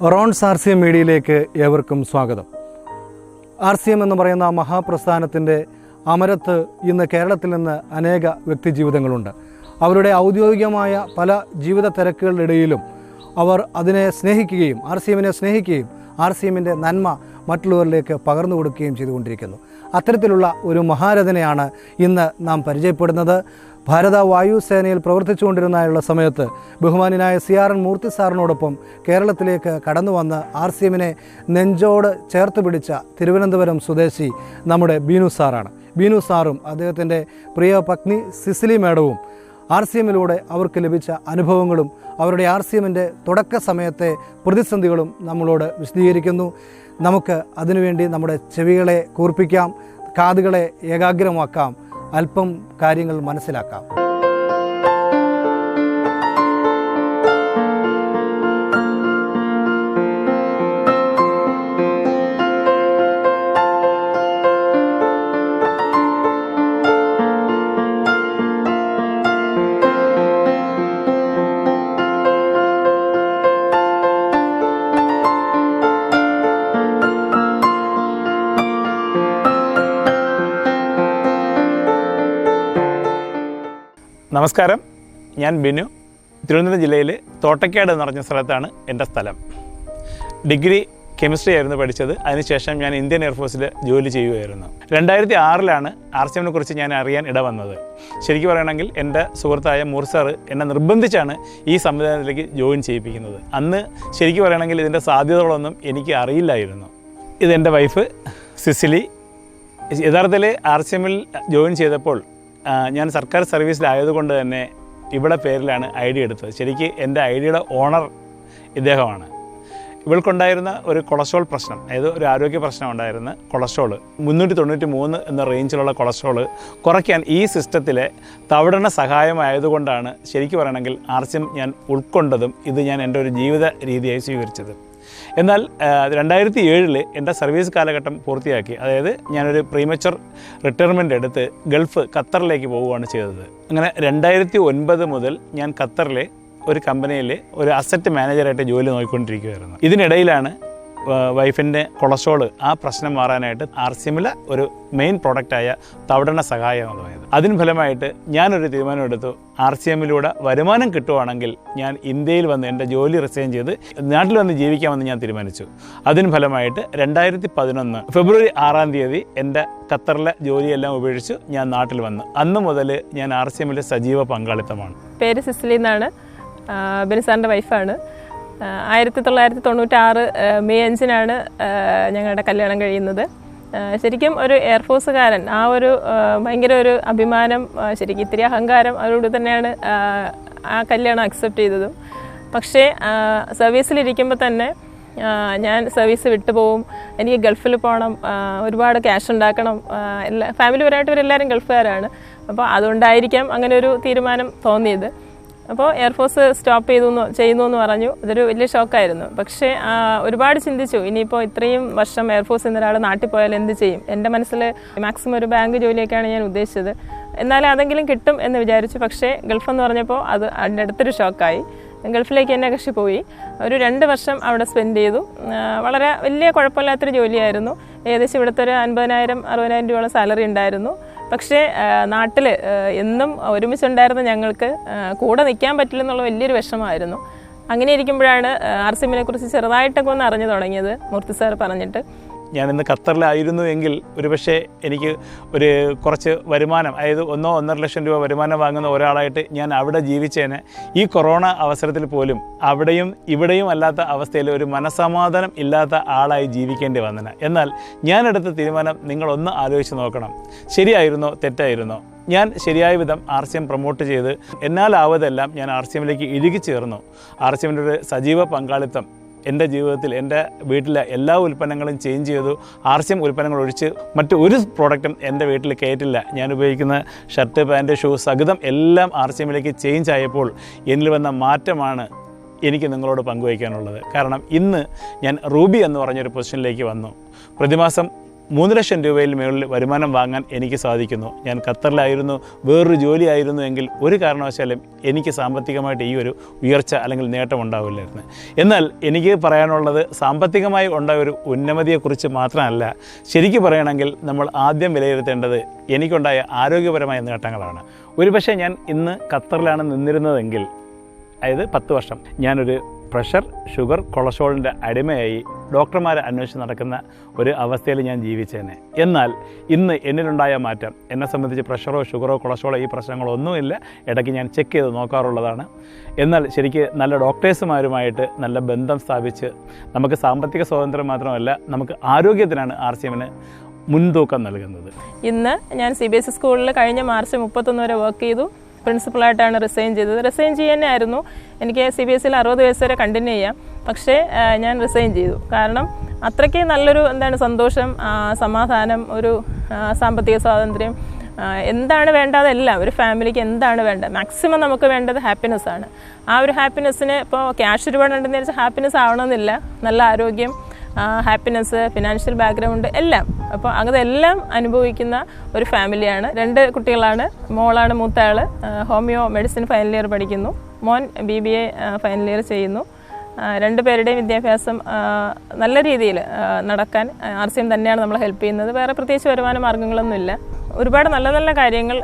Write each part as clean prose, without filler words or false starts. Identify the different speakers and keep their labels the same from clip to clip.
Speaker 1: Ron's RCM മീഡിയയിലേക്ക് ഏവർക്കും സ്വാഗതം. RCM എന്ന് പറയുന്ന മഹാപ്രസ്ഥാനത്തിൻ്റെ അമരത്ത് ഇന്ന് കേരളത്തിൽ നിന്ന് അനേക വ്യക്തിജീവിതങ്ങളുണ്ട്. അവരുടെ ഔദ്യോഗികമായ പല ജീവിത തിരക്കുകളുടെ ഇടയിലും അവർ അതിനെ സ്നേഹിക്കുകയും RCMനെ സ്നേഹിക്കുകയും RCMൻ്റെ നന്മ മറ്റുള്ളവരിലേക്ക് പകർന്നു കൊടുക്കുകയും ചെയ്തുകൊണ്ടിരിക്കുന്നു. അത്തരത്തിലുള്ള ഒരു മഹാരഥനെയാണ് ഇന്ന് നാം പരിചയപ്പെടുന്നത്. ഭാരത വായുസേനയിൽ പ്രവർത്തിച്ചുകൊണ്ടിരുന്ന സമയത്ത് ബഹുമാന്യനായ CRN മൂർത്തി സാറിനോടൊപ്പം കേരളത്തിലേക്ക് കടന്നു വന്ന് RCMനെ നെഞ്ചോട് ചേർത്ത് പിടിച്ച തിരുവനന്തപുരം സ്വദേശി നമ്മുടെ ബീനു സാറാണ്. ബീനു സാറും അദ്ദേഹത്തിൻ്റെ പ്രിയ പത്നി സിസിലി മേഡവും RCMലൂടെ അവർക്ക് ലഭിച്ച അനുഭവങ്ങളും അവരുടെ RCMൻ്റെ തുടക്ക സമയത്തെ പ്രതിസന്ധികളും നമ്മളോട് വിശദീകരിക്കുന്നു. നമുക്ക് അതിനുവേണ്ടി നമ്മുടെ ചെവികളെ കൂർപ്പിക്കാം, കാതുകളെ ഏകാഗ്രമാക്കാം, അല്പം കാര്യങ്ങൾ മനസ്സിലാക്കാം.
Speaker 2: നമസ്കാരം, ഞാൻ ബിനു. തിരുവനന്തപുരം ജില്ലയിൽ തോട്ടയ്ക്കാട് എന്ന് പറഞ്ഞ സ്ഥലത്താണ് എൻ്റെ സ്ഥലം. ഡിഗ്രി കെമിസ്ട്രി ആയിരുന്നു പഠിച്ചത്. അതിനുശേഷം ഞാൻ ഇന്ത്യൻ എയർഫോഴ്സിൽ ജോലി ചെയ്യുകയായിരുന്നു. 2006 RCMനെ കുറിച്ച് ഞാൻ അറിയാൻ ഇടവന്നത്. ശരിക്കും പറയുകയാണെങ്കിൽ എൻ്റെ സുഹൃത്തായ മൂർത്തി സാറ് എന്നെ നിർബന്ധിച്ചാണ് ഈ സംവിധാനത്തിലേക്ക് ജോയിൻ ചെയ്യിപ്പിക്കുന്നത്. അന്ന് ശരിക്കും പറയുകയാണെങ്കിൽ ഇതിൻ്റെ സാധ്യതകളൊന്നും എനിക്ക് അറിയില്ലായിരുന്നു. ഇതെൻ്റെ വൈഫ് സിസിലി. യഥാർത്ഥത്തിൽ RCMൽ ജോയിൻ ചെയ്തപ്പോൾ ഞാൻ സർക്കാർ സർവീസിലായതുകൊണ്ട് തന്നെ ഇവിടെ പേരിലാണ് ID എടുത്തത്. ശരിക്ക് എൻ്റെ IDയുടെ ഓണർ ഇദ്ദേഹമാണ്. ഇവൾക്കുണ്ടായിരുന്ന ഒരു കൊളസ്ട്രോൾ പ്രശ്നം, അതായത് ഒരു ആരോഗ്യ പ്രശ്നം ഉണ്ടായിരുന്ന കൊളസ്ട്രോൾ 393 എന്ന റേഞ്ചിലുള്ള കൊളസ്ട്രോൾ കുറയ്ക്കാൻ ഈ സിസ്റ്റത്തിലെ തവിടെണ്ണ സഹായമായതുകൊണ്ടാണ് ശരിക്കും പറയണമെങ്കിൽ RCM ഞാൻ ഉൾക്കൊണ്ടതും ഇത് ഞാൻ എൻ്റെ ഒരു ജീവിത രീതിയായി സ്വീകരിച്ചത്. എന്നാൽ 2007 എൻ്റെ സർവീസ് കാലഘട്ടം പൂർത്തിയാക്കി. അതായത് ഞാനൊരു പ്രീമച്വർ റിട്ടയർമെൻ്റ് എടുത്ത് ഖത്തറിലേക്ക് പോവുകയാണ് ചെയ്തത്. അങ്ങനെ 2009 മുതൽ ഞാൻ ഖത്തറിലെ ഒരു കമ്പനിയിൽ ഒരു അസറ്റ് മാനേജറായിട്ട് ജോലി നോക്കിക്കൊണ്ടിരിക്കുകയായിരുന്നു. ഇതിനിടയിലാണ് വൈഫിൻ്റെ കൊളസ്ട്രോൾ ആ പ്രശ്നം മാറാനായിട്ട് RCMലെ ഒരു മെയിൻ പ്രോഡക്റ്റായ തവിടെണ്ണ സഹായം എന്ന് പറയുന്നത്. അതിന് ഫലമായിട്ട് ഞാനൊരു തീരുമാനമെടുത്തു. RCMലൂടെ വരുമാനം കിട്ടുവാണെങ്കിൽ ഞാൻ ഇന്ത്യയിൽ വന്ന് എൻ്റെ ജോലി റിസൈൻ ചെയ്ത് നാട്ടിൽ വന്ന് ജീവിക്കാമെന്ന് ഞാൻ തീരുമാനിച്ചു. അതിന് ഫലമായിട്ട് 2011 ഫെബ്രുവരി 6 എൻ്റെ ഖത്തറിലെ ജോലിയെല്ലാം ഉപേക്ഷിച്ച് ഞാൻ നാട്ടിൽ വന്നു. അന്ന് മുതൽ ഞാൻ RCMലെ സജീവ പങ്കാളിത്തമാണ്.
Speaker 3: പേര് സിസിലി എന്നാണ്. ബിനു സാറിൻ്റെ വൈഫാണ്. 1996 മെയ് 5 ഞങ്ങളുടെ കല്യാണം കഴിയുന്നത്. ശരിക്കും ഒരു എയർഫോഴ്സുകാരൻ, ആ ഒരു ഭയങ്കര ഒരു അഭിമാനം, ശരിക്കും ഇത്തിരി അഹങ്കാരം അവരോട് തന്നെയാണ് ആ കല്യാണം അക്സെപ്റ്റ് ചെയ്തതും. പക്ഷേ സർവീസിലിരിക്കുമ്പോൾ തന്നെ ഞാൻ സർവീസ് വിട്ടുപോകും, എനിക്ക് ഗൾഫിൽ പോകണം, ഒരുപാട് ക്യാഷ് ഉണ്ടാക്കണം, ഫാമിലി പരമായിട്ട് ഇവരെല്ലാവരും ഗൾഫുകാരാണ്. അപ്പോൾ അതുകൊണ്ടായിരിക്കാം അങ്ങനെ ഒരു തീരുമാനം തോന്നിയത്. അപ്പോൾ എയർഫോഴ്സ് സ്റ്റോപ്പ് ചെയ്യുന്നു എന്ന് പറഞ്ഞു. ഇതൊരു വലിയ ഷോക്കായിരുന്നു. പക്ഷേ ഒരുപാട് ചിന്തിച്ചു, ഇനിയിപ്പോൾ ഇത്രയും വർഷം എയർഫോഴ്സിൽ നിന്ന് ഒരാൾ നാട്ടിൽ പോയാൽ എന്ത് ചെയ്യും. എൻ്റെ മനസ്സിൽ മാക്സിമം ഒരു ബാങ്ക് ജോലിയൊക്കെയാണ് ഞാൻ ഉദ്ദേശിച്ചത്. എന്നാലും അതെങ്കിലും കിട്ടും എന്ന് വിചാരിച്ചു. പക്ഷേ ഗൾഫ് എന്ന് പറഞ്ഞപ്പോൾ അത് അതിൻ്റെ അടുത്തൊരു ഷോക്കായി. ഗൾഫിലേക്ക് എന്നെ കക്ഷി പോയി. ഒരു 2 വർഷം അവിടെ സ്പെൻഡ് ചെയ്തു. വളരെ വലിയ കുഴപ്പമില്ലാത്തൊരു ജോലിയായിരുന്നു. ഏകദേശം ഇവിടുത്തെ ഒരു 50,000-60,000 രൂപയോളം സാലറി ഉണ്ടായിരുന്നു. പക്ഷേ നാട്ടിൽ എന്നും ഒരുമിച്ചുണ്ടായിരുന്ന ഞങ്ങൾക്ക് കൂടെ നിൽക്കാൻ പറ്റില്ലെന്നുള്ള വലിയൊരു വിഷമമായിരുന്നു. അങ്ങനെ ഇരിക്കുമ്പോഴാണ് RCMനെ കുറിച്ച് ചെറുതായിട്ടൊക്കെ ഒന്ന് അറിഞ്ഞു തുടങ്ങിയത് മൂർത്തി സാർ പറഞ്ഞിട്ട്.
Speaker 2: ഞാനിന്ന് ഖത്തറിലായിരുന്നു എങ്കിൽ ഒരുപക്ഷെ എനിക്ക് ഒരു കുറച്ച് വരുമാനം, അതായത് 1-1.5 ലക്ഷം രൂപ വരുമാനം വാങ്ങുന്ന ഒരാളായിട്ട് ഞാൻ അവിടെ ജീവിച്ചേനെ. ഈ കൊറോണ അവസരത്തിൽ പോലും അവിടെയും ഇവിടെയും അല്ലാത്ത അവസ്ഥയിൽ ഒരു മനസ്സമാധാനം ഇല്ലാത്ത ആളായി ജീവിക്കേണ്ടി വന്നേനെ. എന്നാൽ ഞാനെടുത്ത തീരുമാനം നിങ്ങളൊന്ന് ആലോചിച്ച് നോക്കണം. ശരിയായിരുന്നോ തെറ്റായിരുന്നോ? ഞാൻ ശരിയായ വിധം RCM പ്രൊമോട്ട് ചെയ്ത് എന്നാലാവതെല്ലാം ഞാൻ RCMലേക്ക് ഇഴുകിച്ചേർന്നു. RCMൻ്റെ ഒരു സജീവ പങ്കാളിത്തം എൻ്റെ ജീവിതത്തിൽ, എൻ്റെ വീട്ടിലെ എല്ലാ ഉൽപ്പന്നങ്ങളും ചേഞ്ച് ചെയ്തു. RCM ഉൽപ്പന്നങ്ങൾ ഒഴിച്ച് മറ്റ് ഒരു പ്രോഡക്റ്റും എൻ്റെ വീട്ടിൽ കയറ്റില്ല. ഞാൻ ഉപയോഗിക്കുന്ന ഷർട്ട്, പാൻറ്റ്, ഷൂ സഹിതം എല്ലാം RCMലേക്ക് ചേഞ്ച് ആയപ്പോൾ എന്നിൽ വന്ന മാറ്റമാണ് എനിക്ക് നിങ്ങളോട് പങ്കുവയ്ക്കാനുള്ളത്. കാരണം ഇന്ന് ഞാൻ റൂബി എന്ന് പറഞ്ഞൊരു പൊസിഷനിലേക്ക് വന്നു. പ്രതിമാസം 3 ലക്ഷം രൂപയിൽ മുകളിൽ വരുമാനം വാങ്ങാൻ എനിക്ക് സാധിക്കുന്നു. ഞാൻ ഖത്തറിലായിരുന്നു, വേറൊരു ജോലിയായിരുന്നു എങ്കിൽ ഒരു കാരണവശാലും എനിക്ക് സാമ്പത്തികമായിട്ട് ഈ ഒരു ഉയർച്ച അല്ലെങ്കിൽ നേട്ടം ഉണ്ടാവില്ലായിരുന്നു. എന്നാൽ എനിക്ക് പറയാനുള്ളത് സാമ്പത്തികമായി ഉണ്ടായ ഒരു ഉന്നമതിയെക്കുറിച്ച് മാത്രമല്ല, ശരിക്കും പറയുകയാണെങ്കിൽ നമ്മൾ ആദ്യം വിലയിരുത്തേണ്ടത് എനിക്കുണ്ടായ ആരോഗ്യപരമായ നേട്ടങ്ങളാണ്. ഒരുപക്ഷെ ഞാൻ ഇന്ന് ഖത്തറിലാണ് നിന്നിരുന്നതെങ്കിൽ, അതായത് 10 വർഷം ഞാനൊരു പ്രഷർ, ഷുഗർ, കൊളസ്ട്രോളിൻ്റെ അടിമയായി ഡോക്ടർമാരെ അന്വേഷിച്ച് നടക്കുന്ന ഒരു അവസ്ഥയിൽ ഞാൻ ജീവിച്ചേനെ. എന്നാൽ ഇന്ന് എന്നിലുണ്ടായ മാറ്റം, എന്നെ സംബന്ധിച്ച് പ്രഷറോ ഷുഗറോ കൊളസ്ട്രോളോ ഈ പ്രശ്നങ്ങളോ ഒന്നുമില്ല. ഇടയ്ക്ക് ഞാൻ ചെക്ക് ചെയ്ത് നോക്കാറുള്ളതാണ്. എന്നാൽ ശരിക്ക് നല്ല ഡോക്ടേഴ്സുമാരുമായിട്ട് നല്ല ബന്ധം സ്ഥാപിച്ച് നമുക്ക് സാമ്പത്തിക സ്വാതന്ത്ര്യം മാത്രമല്ല, നമുക്ക് ആരോഗ്യത്തിനാണ് RCMന് മുൻതൂക്കം നൽകുന്നത്.
Speaker 3: ഇന്ന് ഞാൻ CBSE സ്കൂളിൽ കഴിഞ്ഞ മാർച്ച് 31 വരെ വർക്ക് ചെയ്തു. പ്രിൻസിപ്പളായിട്ടാണ് റിസൈൻ ചെയ്തത്. റിസൈൻ ചെയ്യാനായിരുന്നു. എനിക്ക് CBSEയിൽ 60 വയസ്സ് വരെ കണ്ടിന്യൂ ചെയ്യാം. പക്ഷേ ഞാൻ റിസൈൻ ചെയ്തു. കാരണം അത്രയ്ക്ക് നല്ലൊരു സന്തോഷം, സമാധാനം, ഒരു സാമ്പത്തിക സ്വാതന്ത്ര്യം, എന്താണ് വേണ്ടത് അതെല്ലാം ഒരു ഫാമിലിക്ക് എന്താണ് വേണ്ടത്, മാക്സിമം നമുക്ക് വേണ്ടത് ഹാപ്പിനെസ്സാണ്. ആ ഒരു ഹാപ്പിനെസ്സിന് ഇപ്പോൾ ക്യാഷ് ഒരുപാടുണ്ടെന്ന് വെച്ചാൽ ഹാപ്പിനെസ് ആവണമെന്നില്ല. നല്ല ആരോഗ്യം, ഹാപ്പിനെസ്, ഫിനാൻഷ്യൽ ബാക്ക്ഗ്രൗണ്ട് എല്ലാം. അപ്പോൾ അതെല്ലാം അനുഭവിക്കുന്ന ഒരു ഫാമിലിയാണ്. 2 കുട്ടികളാണ്. മോളാണ് മൂത്ത ആൾ, ഹോമിയോ മെഡിസിൻ ഫൈനൽ ഇയർ പഠിക്കുന്നു. മോൻ BBA ഫൈനൽ ഇയർ ചെയ്യുന്നു. 2 പേരുടെയും വിദ്യാഭ്യാസം നല്ല രീതിയിൽ നടക്കാൻ RCM തന്നെയാണ് നമ്മളെ ഹെൽപ്പ് ചെയ്യുന്നത്. വേറെ പ്രത്യേകിച്ച് വരുമാന മാർഗ്ഗങ്ങളൊന്നുമില്ല. ഒരുപാട് നല്ല നല്ല കാര്യങ്ങൾ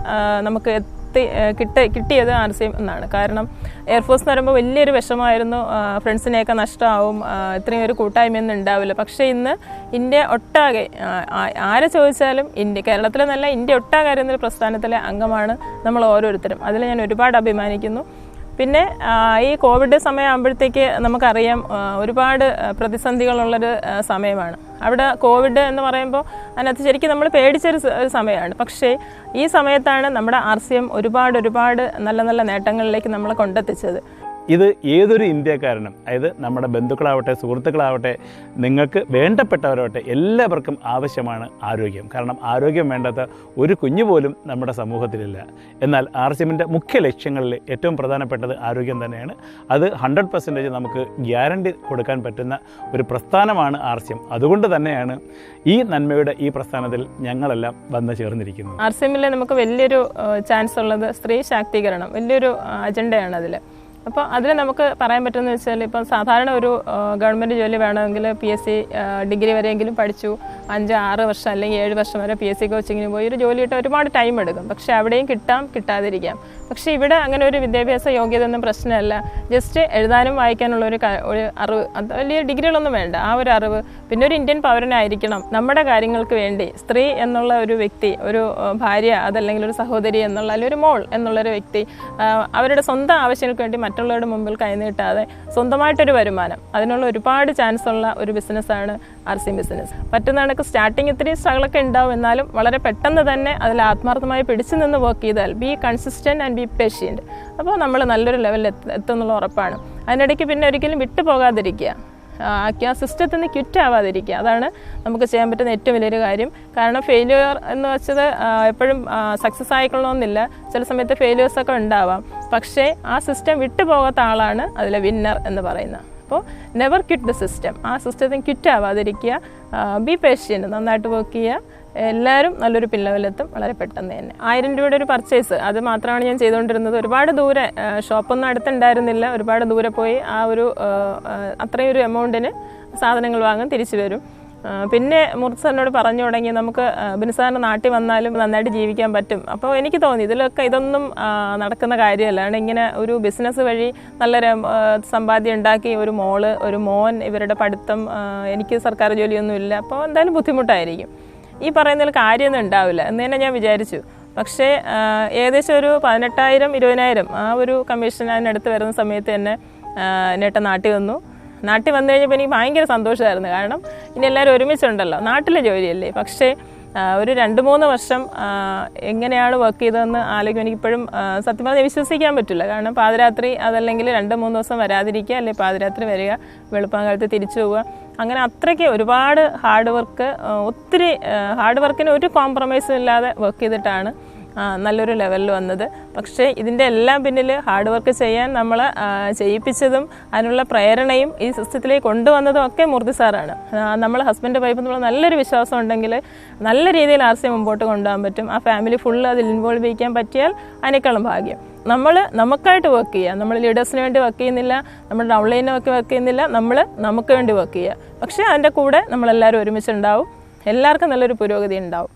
Speaker 3: നമുക്ക് കിട്ടിയത് RCM എന്നാണ്. കാരണം എയർഫോഴ്സ് എന്ന് പറയുമ്പോൾ വലിയൊരു വിഷമമായിരുന്നു, ഫ്രണ്ട്സിനെയൊക്കെ നഷ്ടമാവും, ഇത്രയും ഒരു കൂട്ടായ്മയൊന്നും ഉണ്ടാവില്ല. പക്ഷേ ഇന്ന് ഇന്ത്യ ഒട്ടാകെ ആരെ ചോദിച്ചാലും കേരളത്തിലെ നല്ല ഇന്ത്യ ഒട്ടാകെ അറിയുന്നൊരു പ്രസ്ഥാനത്തിലെ അംഗമാണ് നമ്മൾ ഓരോരുത്തരും. അതിൽ ഞാൻ ഒരുപാട് അഭിമാനിക്കുന്നു. പിന്നെ ഈ കോവിഡ് സമയമാകുമ്പോഴത്തേക്ക് നമുക്കറിയാം ഒരുപാട് പ്രതിസന്ധികളുള്ളൊരു സമയമാണ്. അവിടെ കോവിഡ് എന്ന് പറയുമ്പോൾ അതിനകത്ത് ശരിക്കും നമ്മൾ പേടിച്ചൊരു സമയമാണ്. പക്ഷേ ഈ സമയത്താണ് നമ്മുടെ RCM ഒരുപാട് നല്ല നല്ല നേട്ടങ്ങളിലേക്ക് നമ്മളെ കൊണ്ടെത്തിച്ചത്.
Speaker 2: ഇത് ഏതൊരു ഇന്ത്യക്കാരനും, അതായത് നമ്മുടെ ബന്ധുക്കളാവട്ടെ, സുഹൃത്തുക്കളാവട്ടെ, നിങ്ങൾക്ക് വേണ്ടപ്പെട്ടവരാവട്ടെ, എല്ലാവർക്കും ആവശ്യമാണ് ആരോഗ്യം. കാരണം ആരോഗ്യം വേണ്ടാത്ത ഒരു കുഞ്ഞു പോലും നമ്മുടെ സമൂഹത്തിലില്ല. എന്നാൽ RCMൻ്റെ മുഖ്യ ലക്ഷ്യങ്ങളിൽ ഏറ്റവും പ്രധാനപ്പെട്ടത് ആരോഗ്യം തന്നെയാണ്. അത് 100% നമുക്ക് ഗ്യാരണ്ടി കൊടുക്കാൻ പറ്റുന്ന ഒരു പ്രസ്ഥാനമാണ് RCM. അതുകൊണ്ട് തന്നെയാണ് ഈ നന്മയുടെ ഈ പ്രസ്ഥാനത്തിൽ ഞങ്ങളെല്ലാം വന്നു ചേർന്നിരിക്കുന്നത്.
Speaker 3: RCMൽ നമുക്ക് വലിയൊരു ചാൻസ് ഉള്ളത് സ്ത്രീ ശാക്തീകരണം, വലിയൊരു അജണ്ടയാണ് അതിൽ. അപ്പോൾ അതിൽ നമുക്ക് പറയാൻ പറ്റുമെന്ന് വെച്ചാൽ, ഇപ്പം സാധാരണ ഒരു ഗവൺമെൻറ് ജോലി വേണമെങ്കിൽ PSC ഡിഗ്രി വരെയെങ്കിലും പഠിച്ചു 5-6 വർഷം അല്ലെങ്കിൽ 7 വർഷം വരെ PSC കോച്ചിങ്ങിന് പോയി ഒരു ജോലി കിട്ടാൻ ഒരുപാട് ടൈം എടുക്കും. പക്ഷേ അവിടെയും കിട്ടാതിരിക്കാം. പക്ഷേ ഇവിടെ അങ്ങനെ ഒരു വിദ്യാഭ്യാസ യോഗ്യത ഒന്നും പ്രശ്നമല്ല. ജസ്റ്റ് എഴുതാനും വായിക്കാനുള്ള ഒരു അറിവ്, അത് വലിയ ഡിഗ്രികളൊന്നും വേണ്ട. ആ ഒരു അറിവ്, പിന്നെ ഒരു ഇന്ത്യൻ പൗരനായിരിക്കണം. നമ്മുടെ കാര്യങ്ങൾക്ക് വേണ്ടി സ്ത്രീ എന്നുള്ള ഒരു വ്യക്തി, ഒരു ഭാര്യ, അതല്ലെങ്കിൽ ഒരു സഹോദരി എന്നുള്ള, അല്ലെങ്കിൽ ഒരു മോൾ എന്നുള്ളൊരു വ്യക്തി അവരുടെ സ്വന്തം ആവശ്യങ്ങൾക്ക് വേണ്ടി മറ്റുള്ളവരുടെ മുമ്പിൽ കൈനീട്ടാതെ സ്വന്തമായിട്ടൊരു വരുമാനം, അതിനുള്ള ഒരുപാട് ചാൻസ് ഉള്ള ഒരു ബിസിനസ്സാണ് RCM ബിസിനസ്. പറ്റുന്ന കണക്ക് സ്റ്റാർട്ടിങ് ഇത്തിരി സ്ട്രഗിളൊക്കെ ഉണ്ടാവും. എന്നാലും വളരെ പെട്ടെന്ന് തന്നെ അതിൽ ആത്മാർത്ഥമായി പിടിച്ചു നിന്ന് വർക്ക് ചെയ്താൽ, B consistent and be patient, അപ്പോൾ നമ്മൾ നല്ലൊരു ലെവലിൽ എത്തുന്നുള്ള ഉറപ്പാണ്. അതിനിടയ്ക്ക് പിന്നെ ഒരിക്കലും വിട്ടു പോകാതിരിക്കുക, ആ സിസ്റ്റത്തിൽ നിന്ന് ക്വിറ്റ് ആവാതിരിക്കുക. അതാണ് നമുക്ക് ചെയ്യാൻ പറ്റുന്ന ഏറ്റവും വലിയൊരു കാര്യം. കാരണം ഫെയിലിയർ എന്ന് വെച്ചത് എപ്പോഴും സക്സസ് ആയിക്കൊള്ളണമെന്നില്ല. ചില സമയത്ത് ഫെയിലിയേഴ്സൊക്കെ ഉണ്ടാവാം. പക്ഷേ ആ സിസ്റ്റം വിട്ടു പോകാത്ത ആളാണ് അതിലെ വിന്നർ എന്ന് പറയുന്നത്. അപ്പോൾ നെവർ ക്വിറ്റ് ദ സിസ്റ്റം. ആ സിസ്റ്റത്തിന് ക്വിറ്റ് ആവാതിരിക്കുക, ബി പേഷ്യൻറ്റ്, നന്നായിട്ട് വർക്ക് ചെയ്യുക. എല്ലാവരും നല്ലൊരു ലെവലെത്തും വളരെ പെട്ടെന്ന് തന്നെ. 1000 രൂപയുടെ ഒരു പർച്ചേസ്, അത് മാത്രമാണ് ഞാൻ ചെയ്തുകൊണ്ടിരുന്നത്. ഒരുപാട് ദൂരെ, ഷോപ്പൊന്നും അടുത്തുണ്ടായിരുന്നില്ല. ഒരുപാട് ദൂരെ പോയി ആ ഒരു അത്രയും ഒരു എമൗണ്ടിന് സാധനങ്ങൾ വാങ്ങാൻ തിരിച്ചു വരും. പിന്നെ മുർത്ത് സാറിനോട് പറഞ്ഞു തുടങ്ങി, നമുക്ക് ബിനുസാറിന് നാട്ടിൽ വന്നാലും നന്നായിട്ട് ജീവിക്കാൻ പറ്റും. അപ്പോൾ എനിക്ക് തോന്നി ഇതൊന്നും നടക്കുന്ന കാര്യമല്ല. ഇങ്ങനെ ഒരു ബിസിനസ് വഴി നല്ലൊരു സമ്പാദ്യം ഉണ്ടാക്കി ഒരു മോള്, ഒരു മോൻ, ഇവരുടെ പഠിത്തം, എനിക്ക് സർക്കാർ ജോലിയൊന്നുമില്ല, അപ്പോൾ എന്തായാലും ബുദ്ധിമുട്ടായിരിക്കും. ഈ പറയുന്നതിൽ കാര്യമൊന്നും ഉണ്ടാവില്ല എന്ന് തന്നെ ഞാൻ വിചാരിച്ചു. പക്ഷേ ഏകദേശം ഒരു 18,000-20,000 ആ ഒരു കമ്മീഷൻ അതിനടുത്ത് വരുന്ന സമയത്ത് തന്നെ നേട്ടം നാട്ടിൽ വന്നു. നാട്ടിൽ വന്നു കഴിഞ്ഞപ്പോൾ എനിക്ക് ഭയങ്കര സന്തോഷമായിരുന്നു. കാരണം ഇനി എല്ലാവരും ഒരുമിച്ചുണ്ടല്ലോ, നാട്ടിലെ ജോലിയല്ലേ. പക്ഷേ ഒരു 2-3 വർഷം എങ്ങനെയാണ് വർക്ക് ചെയ്തതെന്ന് ആലോചിക്കും. എനിക്കിപ്പോഴും സത്യം പറഞ്ഞാൽ വിശ്വസിക്കാൻ പറ്റില്ല. കാരണം പാതിരാത്രി, അതല്ലെങ്കിൽ 2-3 ദിവസം വരാതിരിക്കുക, അല്ലെങ്കിൽ പാതിരാത്രി വരിക, വെളുപ്പാങ്കാലത്ത് തിരിച്ചു പോവുക. അങ്ങനെ അത്രയ്ക്ക് ഒരുപാട് ഹാർഡ് വർക്ക്, ഒത്തിരി ഹാർഡ് വർക്കിന് ഒരു കോംപ്രമൈസും ഇല്ലാതെ വർക്ക് ചെയ്തിട്ടാണ് നല്ലൊരു ലെവലിൽ വന്നത്. പക്ഷേ ഇതിൻ്റെ എല്ലാം പിന്നിൽ ഹാർഡ് വർക്ക് ചെയ്യാൻ നമ്മളെ ചെയ്യിപ്പിച്ചതും അതിനുള്ള പ്രേരണയും ഈ സിസ്റ്റത്തിലേക്ക് കൊണ്ടുവന്നതും ഒക്കെ മൂർത്തി സാറാണ്. നമ്മൾ ഹസ്ബൻഡ് വൈഫ് എന്നുള്ള നല്ലൊരു വിശ്വാസം ഉണ്ടെങ്കിൽ നല്ല രീതിയിൽ RCM മുമ്പോട്ട് കൊണ്ടുപോകാൻ പറ്റും. ആ ഫാമിലി ഫുള്ള് അതിൽ ഇൻവോൾവ് ചെയ്യിക്കാൻ പറ്റിയാൽ അതിനേക്കാളും ഭാഗ്യം. നമ്മൾ നമുക്കായിട്ട് വർക്ക് ചെയ്യുക. നമ്മൾ ലീഡേഴ്സിന് വേണ്ടി വർക്ക് ചെയ്യുന്നില്ല, നമ്മൾ ഡൗൺലൈനൊക്കെ വർക്ക് ചെയ്യുന്നില്ല, നമ്മൾ നമുക്ക് വേണ്ടി വർക്ക് ചെയ്യുക. പക്ഷേ അതിൻ്റെ കൂടെ നമ്മളെല്ലാവരും ഒരുമിച്ചുണ്ടാവും. എല്ലാവർക്കും നല്ലൊരു പുരോഗതി ഉണ്ടാവും.